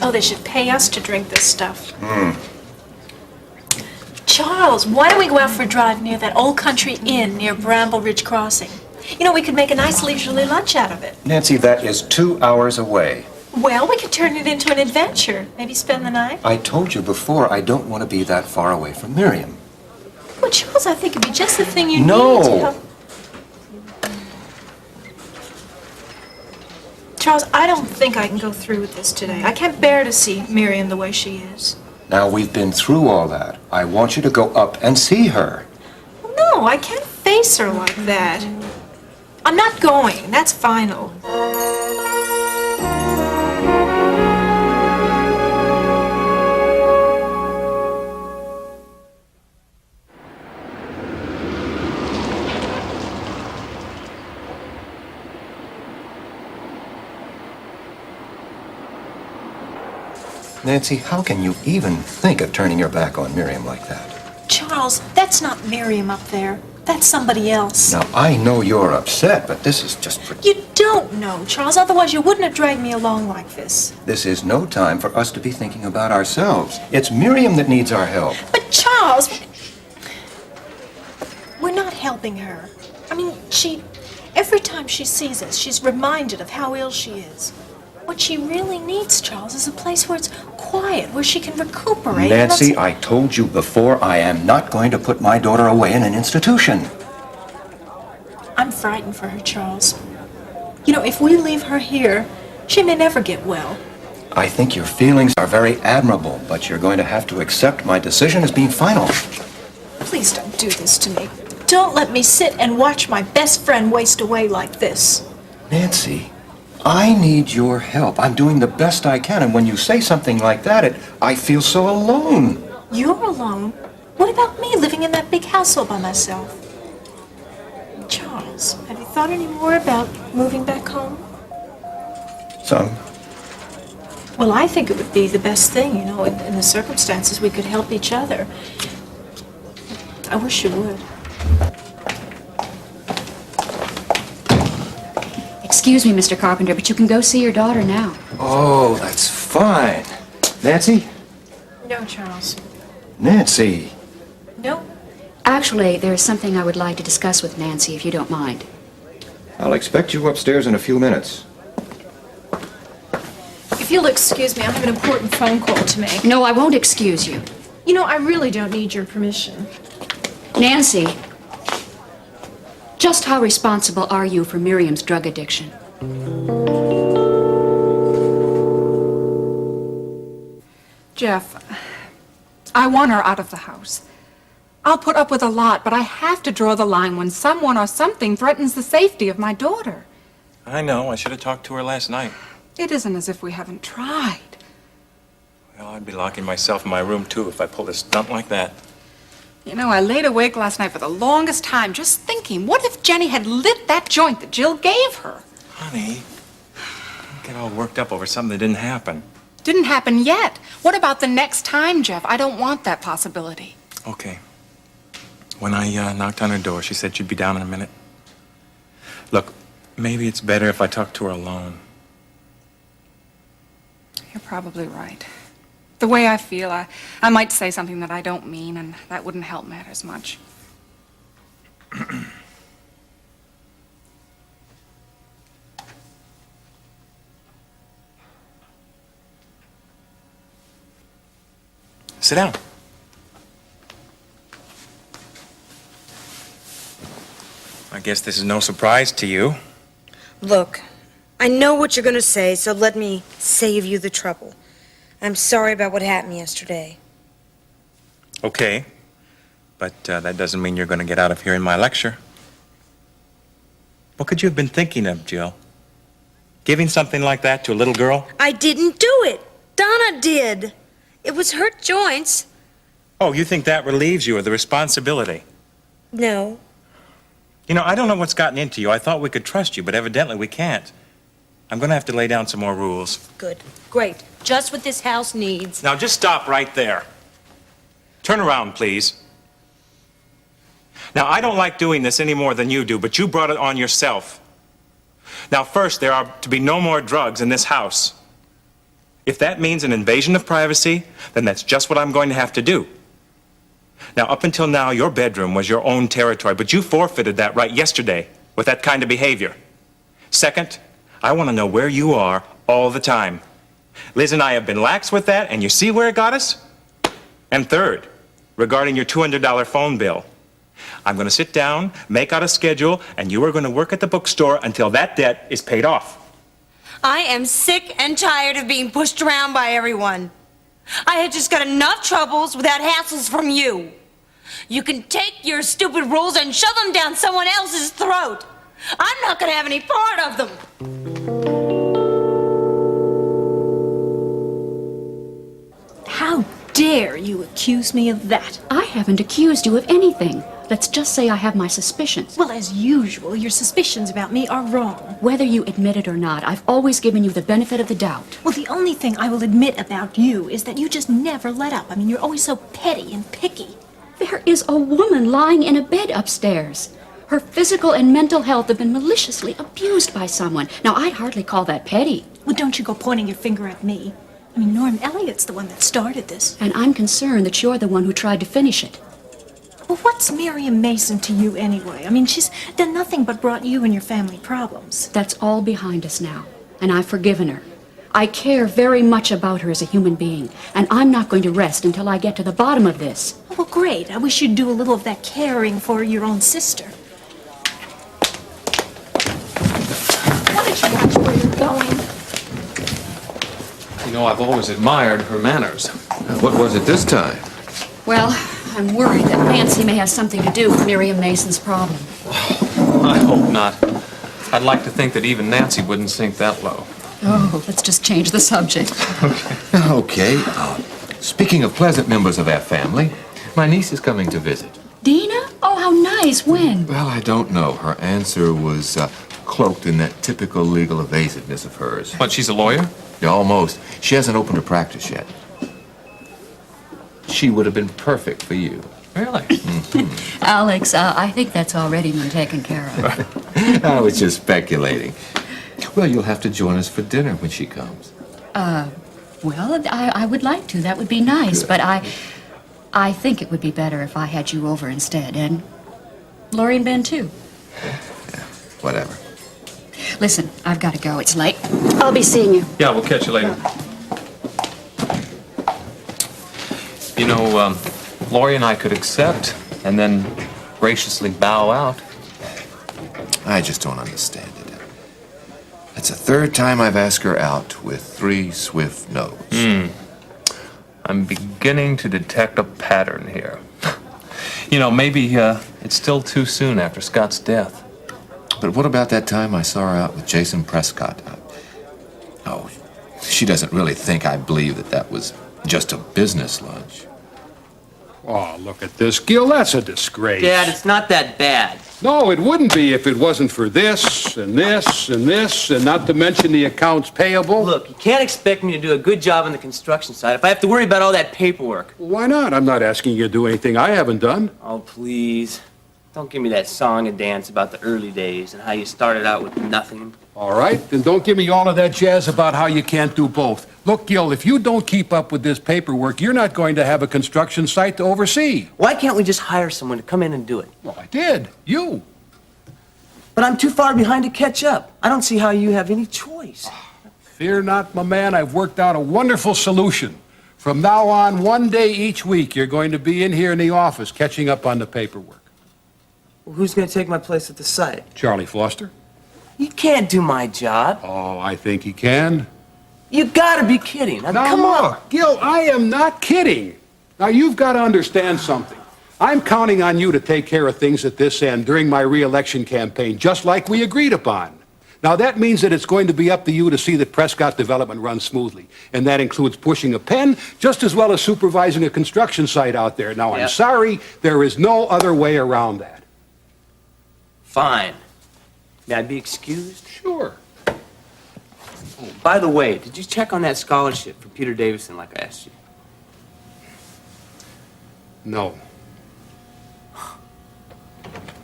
Oh, they should pay us to drink this stuff. Charles, why don't we go out for a drive near that old country inn near Bramble Ridge Crossing? You know, we could make a nice leisurely lunch out of it. Nancy, that is 2 hours away. Well, we could turn it into an adventure. Maybe spend the night. I told you before, I don't want to be that far away from Miriam. Well, Charles, I think it'd be just the thing you No. need to help. Charles, I don't think I can go through with this today. I can't bear to see Miriam the way she is. Now, we've been through all that. I want you to go up and see her. No, I can't face her like that. I'm not going. That's final. Nancy, how can you even think of turning your back on Miriam like that? Charles, that's not Miriam up there. That's somebody else. Now, I know you're upset, but this is just... You don't know, Charles. Otherwise, you wouldn't have dragged me along like this. This is no time for us to be thinking about ourselves. It's Miriam that needs our help. But, Charles, we're not helping her. I mean, every time she sees us, she's reminded of how ill she is. What she really needs, Charles, is a place where it's quiet, where she can recuperate. Nancy, I told you before, I am not going to put my daughter away in an institution. I'm frightened for her, Charles. You know, if we leave her here, she may never get well. I think your feelings are very admirable, but you're going to have to accept my decision as being final. Please don't do this to me. Don't let me sit and watch my best friend waste away like this. Nancy, I need your help. I'm doing the best I can, and when you say something like that, I feel so alone. You're alone? What about me living in that big house all by myself? Charles, have you thought any more about moving back home? Some. Well, I think it would be the best thing, you know, in the circumstances we could help each other. I wish you would. Excuse me, Mr. Carpenter, but you can go see your daughter now. Oh, that's fine. Nancy? No, Charles. Nancy. No. Actually, there is something I would like to discuss with Nancy, if you don't mind. I'll expect you upstairs in a few minutes. If you'll excuse me, I have an important phone call to make. No, I won't excuse you. You know, I really don't need your permission. Nancy, just how responsible are you for Miriam's drug addiction? Jeff, I want her out of the house. I'll put up with a lot, but I have to draw the line when someone or something threatens the safety of my daughter. I know. I should have talked to her last night. It isn't as if we haven't tried. Well, I'd be locking myself in my room, too, if I pulled a stunt like that. You know, I laid awake last night for the longest time just thinking, what if Jenny had lit that joint that Jill gave her? Honey, don't get all worked up over something that didn't happen. Didn't happen yet. What about the next time, Jeff? I don't want that possibility. Okay. When I knocked on her door, she said she'd be down in a minute. Look, maybe it's better if I talk to her alone. You're probably right. The way I feel, I might say something that I don't mean, and that wouldn't help matters much. Sit down. I guess this is no surprise to you. Look, I know what you're going to say, so let me save you the trouble. I'm sorry about what happened yesterday. Okay. But that doesn't mean you're going to get out of hearing my lecture. What could you have been thinking of, Jill? Giving something like that to a little girl? I didn't do it. Donna did. It was her joints. Oh, you think that relieves you of the responsibility? No. You know, I don't know what's gotten into you. I thought we could trust you, but evidently we can't. I'm going to have to lay down some more rules. Good. Great. Just what this house needs. Now, just stop right there. Turn around, please. Now, I don't like doing this any more than you do, but you brought it on yourself. Now, first, there are to be no more drugs in this house. If that means an invasion of privacy, then that's just what I'm going to have to do. Now, up until now, your bedroom was your own territory, but you forfeited that right yesterday with that kind of behavior. Second, I want to know where you are all the time. Liz and I have been lax with that, and you see where it got us? And third, regarding your $200 phone bill, I'm going to sit down, make out a schedule, and you are going to work at the bookstore until that debt is paid off. I am sick and tired of being pushed around by everyone. I had just got enough troubles without hassles from you. You can take your stupid rules and shove them down someone else's throat. I'm not going to have any part of them. How dare you accuse me of that? I haven't accused you of anything. Let's just say I have my suspicions. Well, as usual, your suspicions about me are wrong. Whether you admit it or not, I've always given you the benefit of the doubt. Well, the only thing I will admit about you is that you just never let up. I mean, you're always so petty and picky. There is a woman lying in a bed upstairs. Her physical and mental health have been maliciously abused by someone. Now, I'd hardly call that petty. Well, don't you go pointing your finger at me. I mean, Norm Elliott's the one that started this. And I'm concerned that you're the one who tried to finish it. Well, what's Miriam Mason to you anyway? I mean, she's done nothing but brought you and your family problems. That's all behind us now, and I've forgiven her. I care very much about her as a human being, and I'm not going to rest until I get to the bottom of this. Well, great. I wish you'd do a little of that caring for your own sister. Why don't you watch where you're going? You know, I've always admired her manners. What was it this time? Well, I'm worried that Nancy may have something to do with Miriam Mason's problem. I hope not. I'd like to think that even Nancy wouldn't sink that low. Oh, let's just change the subject. Okay. Speaking of pleasant members of our family, my niece is coming to visit. Dina? Oh, how nice. When? Well, I don't know. Her answer was cloaked in that typical legal evasiveness of hers. What, she's a lawyer? Yeah, almost. She hasn't opened a practice yet. She would have been perfect for you. Really? Alex, I think that's already been taken care of. I was just speculating. Well, you'll have to join us for dinner when she comes. Well, I would like to. That would be nice. Good. But I think it would be better if I had you over instead. And Lori and Ben, too. Yeah, whatever. Listen, I've got to go. It's late. I'll be seeing you. Yeah, we'll catch you later. You know, Lori and I could accept and then graciously bow out. I just don't understand it. It's the third time I've asked her out with 3 swift no's. I'm beginning to detect a pattern here. You know, maybe it's still too soon after Scott's death. But what about that time I saw her out with Jason Prescott? Oh, she doesn't really think I believe that was just a business lunch. Oh, look at this, Gil. That's a disgrace. Dad, it's not that bad. No, it wouldn't be if it wasn't for this and this and this, and not to mention the accounts payable. Look, you can't expect me to do a good job on the construction side if I have to worry about all that paperwork. Why not? I'm not asking you to do anything I haven't done. Oh, please. Don't give me that song and dance about the early days and how you started out with nothing. All right, then don't give me all of that jazz about how you can't do both. Look, Gil, if you don't keep up with this paperwork, you're not going to have a construction site to oversee. Why can't we just hire someone to come in and do it? Well, I did. You. But I'm too far behind to catch up. I don't see how you have any choice. Fear not, my man. I've worked out a wonderful solution. From now on, one day each week, you're going to be in here in the office catching up on the paperwork. Well, who's going to take my place at the site? Charlie Foster? You can't do my job. Oh, I think he can. You gotta be kidding. Now, Now, come on. look, Gil, I am not kidding. Now, you've got to understand something. I'm counting on you to take care of things at this end during my re-election campaign, just like we agreed upon. Now, that means that it's going to be up to you to see that Prescott Development runs smoothly. And that includes pushing a pen just as well as supervising a construction site out there. Now, I'm Yep. sorry, there is no other way around that. Fine. May I be excused? Sure. Oh, by the way, did you check on that scholarship for Peter Davison like I asked you? No.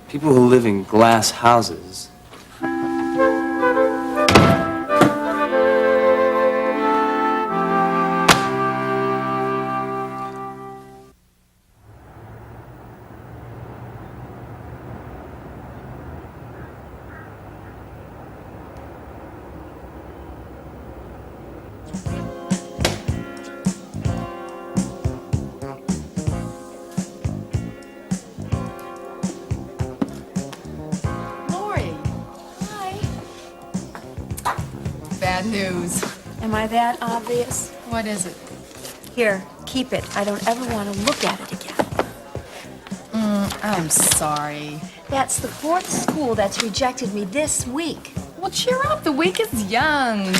People who live in glass houses. news. Am I that obvious? What is it? Here, keep it. I don't ever want to look at it again. I'm sorry. That's the 4th school that's rejected me this week. Well, cheer up. The week is young.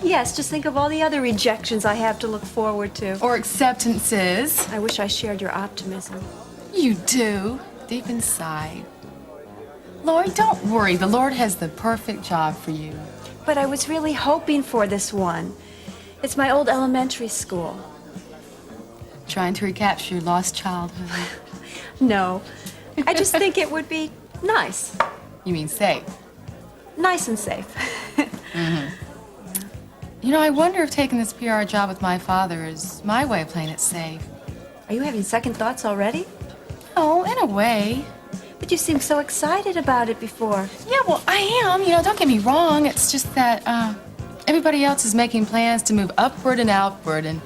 Yes, just think of all the other rejections I have to look forward to. Or acceptances. I wish I shared your optimism. You do, deep inside. Lori, don't worry. The Lord has the perfect job for you. But I was really hoping for this one. It's my old elementary school. Trying to recapture your lost childhood. No, I just think it would be nice. You mean safe? Nice and safe. You know, I wonder if taking this PR job with my father is my way of playing it safe. Are you having second thoughts already? Oh, in a way. But you seemed so excited about it before. Yeah, well, I am. You know, don't get me wrong. It's just that everybody else is making plans to move upward and outward, and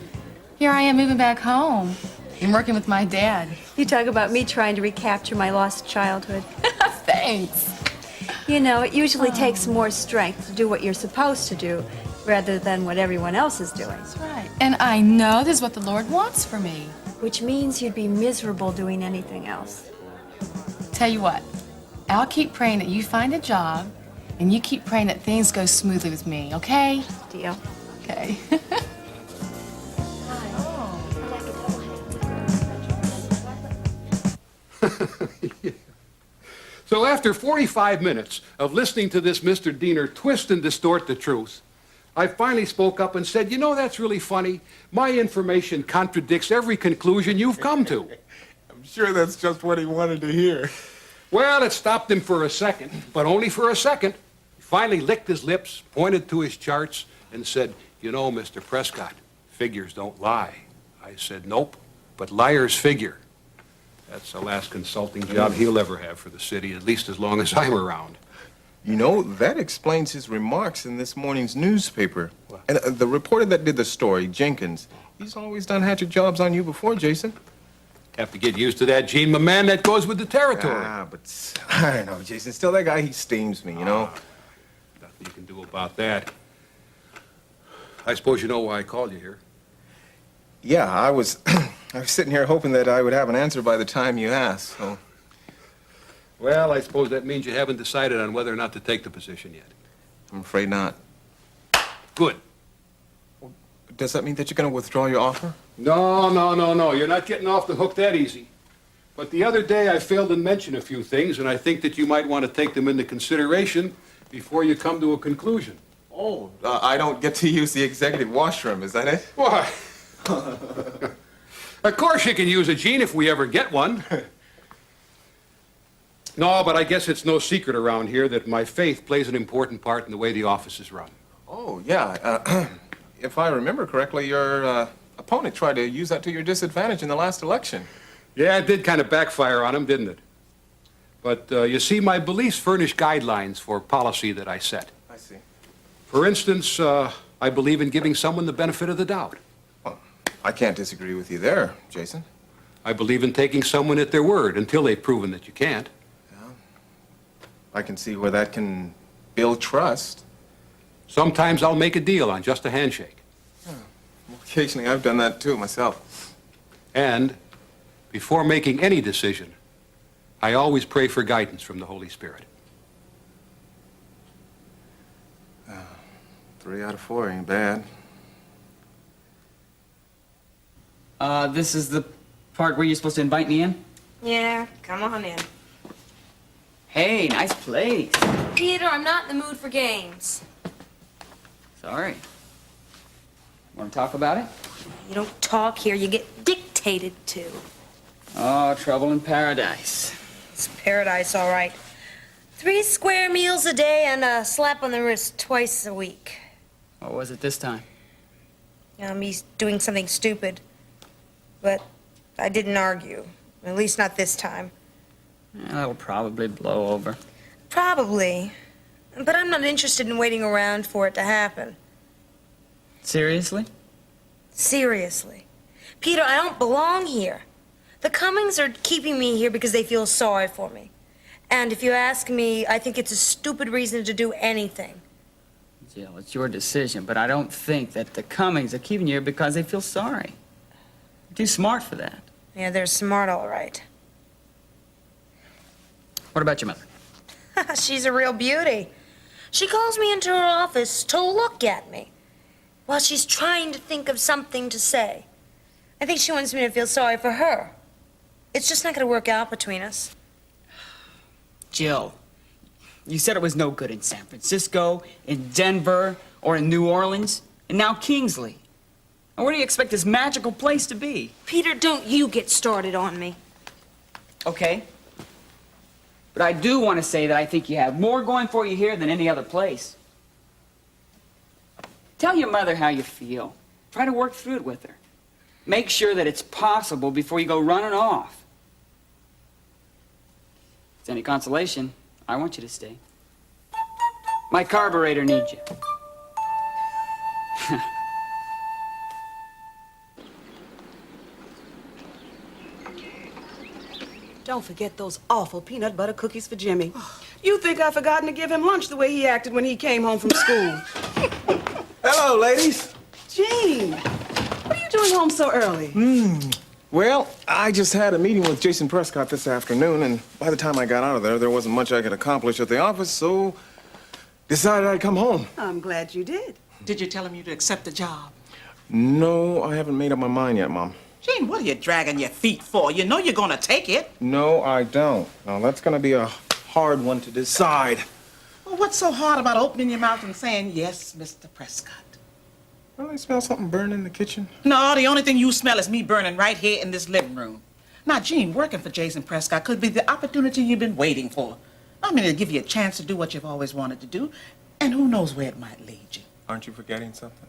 here I am moving back home and working with my dad. You talk about me trying to recapture my lost childhood. Thanks. You know, it usually takes more strength to do what you're supposed to do rather than what everyone else is doing. That's right. And I know this is what the Lord wants for me. Which means you'd be miserable doing anything else. Tell you what, I'll keep praying that you find a job, and you keep praying that things go smoothly with me, okay? Deal. Okay. So after 45 minutes of listening to this Mr. Diener twist and distort the truth, I finally spoke up and said, you know, that's really funny. My information contradicts every conclusion you've come to. I'm sure that's just what he wanted to hear. Well, it stopped him for a second, but only for a second. He finally licked his lips, pointed to his charts, and said, you know, Mr. Prescott, figures don't lie. I said, nope, but liars figure. That's the last consulting job he'll ever have for the city, at least as long as I'm around. You know, that explains his remarks in this morning's newspaper. And the reporter that did the story, Jenkins, he's always done hatchet jobs on you before, Jason. Have to get used to that, Gene, my man. That goes with the territory. But I don't know, Jason. Still, that guy, he steams me, you know? Nothing you can do about that. I suppose you know why I called you here. Yeah, I was sitting here hoping that I would have an answer by the time you asked, so... Well, I suppose that means you haven't decided on whether or not to take the position yet. I'm afraid not. Good. Does that mean that you're going to withdraw your offer? No. You're not getting off the hook that easy. But the other day I failed to mention a few things, and I think that you might want to take them into consideration before you come to a conclusion. Oh, I don't get to use the executive washroom, is that it? Why? Of course you can use it, Gene, if we ever get one. No, but I guess it's no secret around here that my faith plays an important part in the way the office is run. Oh, yeah. If I remember correctly, your opponent tried to use that to your disadvantage in the last election. Yeah, it did kind of backfire on him, didn't it? But you see, my beliefs furnish guidelines for policy that I set. I see. For instance, I believe in giving someone the benefit of the doubt. Well, I can't disagree with you there, Jason. I believe in taking someone at their word until they've proven that you can't. I can see where that can build trust. Sometimes I'll make a deal on just a handshake. Well, occasionally I've done that too myself. And before making any decision, I always pray for guidance from the Holy Spirit. 3 out of 4 ain't bad. This is the part where you're supposed to invite me in? Yeah, come on in. Hey, nice place. Peter, I'm not in the mood for games. Sorry. Want to talk about it? You don't talk here, you get dictated to. Oh, trouble in paradise. It's paradise, all right. 3 square meals a day and a slap on the wrist twice a week. What was it this time? Me doing something stupid. But I didn't argue. At least not this time. Yeah, that'll probably blow over. Probably. But I'm not interested in waiting around for it to happen. Seriously? Seriously. Peter, I don't belong here. The Cummings are keeping me here because they feel sorry for me. And if you ask me, I think it's a stupid reason to do anything. Jill, it's your decision, but I don't think that the Cummings are keeping you here because they feel sorry. You're too smart for that. Yeah, they're smart, all right. What about your mother? She's a real beauty. She calls me into her office to look at me while she's trying to think of something to say. I think she wants me to feel sorry for her. It's just not going to work out between us. Jill, you said it was no good in San Francisco, in Denver, or in New Orleans, and now Kingsley. And where do you expect this magical place to be? Peter, don't you get started on me. Okay. But I do want to say that I think you have more going for you here than any other place. Tell your mother how you feel. Try to work through it with her. Make sure that it's possible before you go running off. If it's any consolation, I want you to stay. My carburetor needs you. Don't forget those awful peanut butter cookies for Jimmy. You think I've forgotten to give him lunch the way he acted when he came home from school? Hello, ladies. Gene, what are you doing home so early? Well, I just had a meeting with Jason Prescott this afternoon, and by the time I got out of there wasn't much I could accomplish at the office, so decided I'd come home. I'm glad you did. Did you tell him you'd accept the job? No, I haven't made up my mind yet, Mom. Gene, what are you dragging your feet for? You know you're gonna take it. No, I don't. Now, that's gonna be a hard one to decide. Well, what's so hard about opening your mouth and saying, yes, Mr. Prescott? Well, I smell something burning in the kitchen. No, the only thing you smell is me burning right here in this living room. Now, Gene, working for Jason Prescott could be the opportunity you've been waiting for. I mean, it'll give you a chance to do what you've always wanted to do, and who knows where it might lead you. Aren't you forgetting something?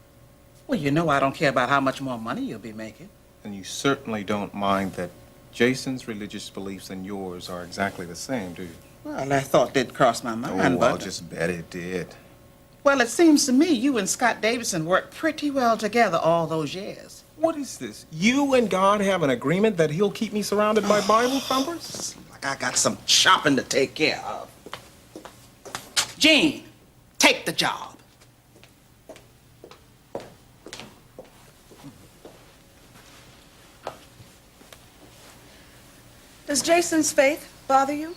Well, you know I don't care about how much more money you'll be making. And you certainly don't mind that Jason's religious beliefs and yours are exactly the same, do you? Well, that thought did cross my mind, Oh, but... I'll just bet it did. Well, it seems to me you and Scott Davidson worked pretty well together all those years. What is this? You and God have an agreement that he'll keep me surrounded by Bible thumpers? Like I got some shopping to take care of. Gene, take the job. Does Jason's faith bother you?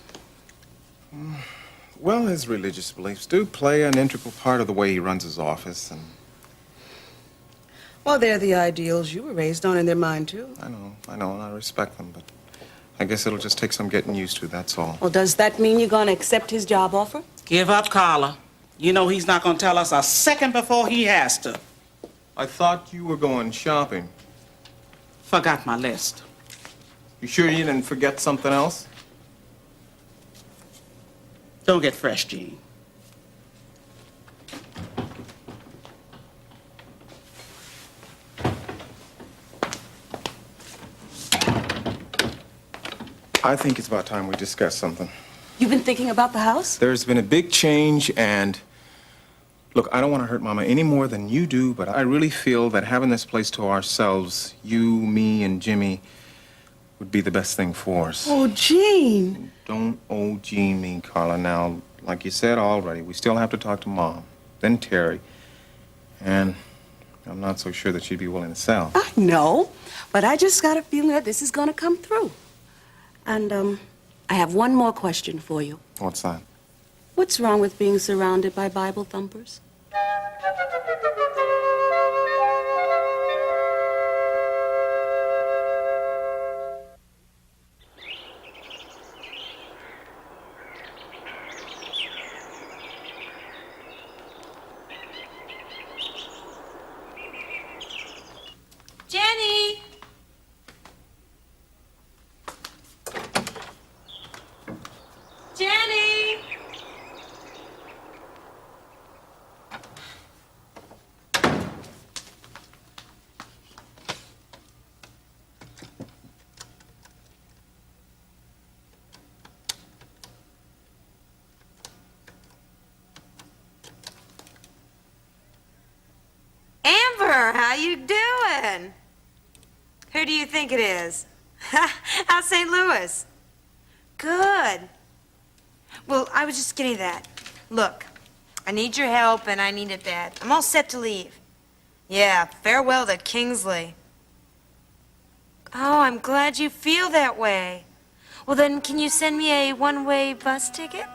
Well, his religious beliefs do play an integral part of the way he runs his office, and Well, they're the ideals you were raised on, and they're mine, too. I know, and I respect them, but I guess it'll just take some getting used to, that's all. Well, does that mean you're going to accept his job offer? Give up, Carla. You know he's not going to tell us a second before he has to. I thought you were going shopping. Forgot my list. You sure you didn't forget something else? Don't get fresh, Gene. I think it's about time we discuss something. You've been thinking about the house? There's been a big change, and look, I don't want to hurt Mama any more than you do, but I really feel that having this place to ourselves, you, me, and Jimmy, would be the best thing for us. Oh, Gene. Don't oh Gene me, Carla. Now, like you said already, we still have to talk to Mom, then Terry, and I'm not so sure that she'd be willing to sell. I know, but I just got a feeling that this is going to come through. And, I have one more question for you. What's that? What's wrong with being surrounded by Bible thumpers? Jenny! Jenny! Amber, how you doing? Who do you think it is? Out St. Louis. Good. Well, I was just getting that. Look, I need your help, and I need it bad. I'm all set to leave. Yeah, farewell to Kingsley. Oh, I'm glad you feel that way. Well, then, can you send me a one-way bus ticket?